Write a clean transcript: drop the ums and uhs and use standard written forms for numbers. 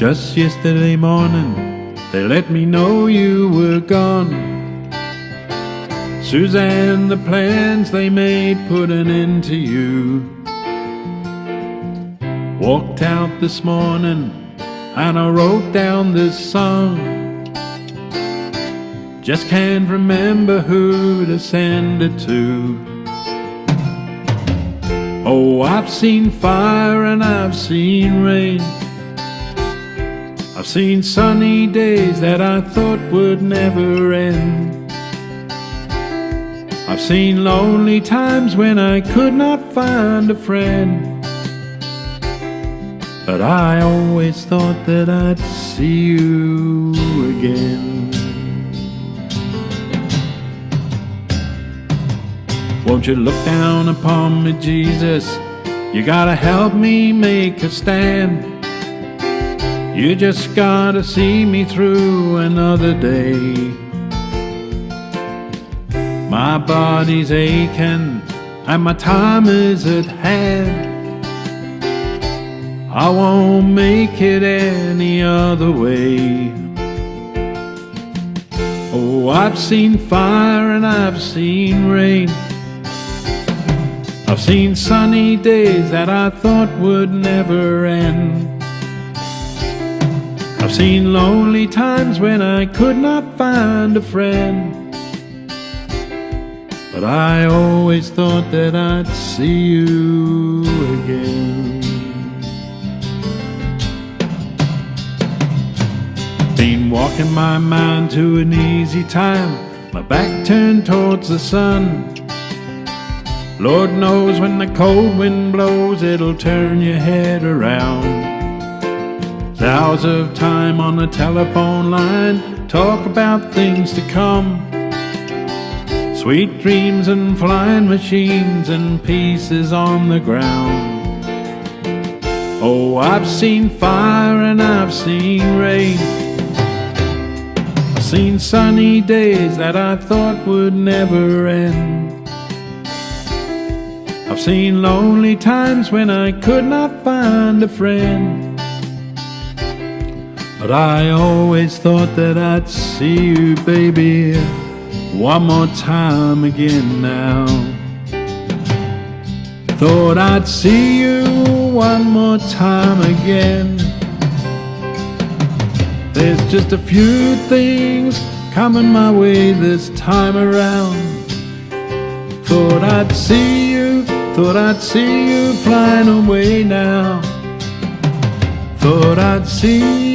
Just yesterday morning, they let me know you were gone. Suzanne, the plans they made put an end to you. Walked out this morning and I wrote down this song. Just can't remember who to send it to. Oh, I've seen fire and I've seen rain. I've seen sunny days that I thought would never end. I've seen lonely times when I could not find a friend. But I always thought that I'd see you again. Won't you look down upon me, Jesus? You gotta help me make a stand. You just gotta see me through another day. My body's aching and my time is at hand. I won't make it any other way. Oh, I've seen fire and I've seen rain. I've seen sunny days that I thought would never end. I've seen lonely times when I could not find a friend. But I always thought that I'd see you again. Been walking my mind to an easy time, my back turned towards the sun. Lord knows when the cold wind blows, it'll turn your head around. Hours of time on the telephone line, talk about things to come. Sweet dreams and flying machines and pieces on the ground. Oh, I've seen fire and I've seen rain. I've seen sunny days that I thought would never end. I've seen lonely times when I could not find a friend. But I always thought that I'd see you, baby, one more time again now. Thought I'd see you one more time again. There's just a few things coming my way this time around. Thought I'd see you flying away now. Thought I'd see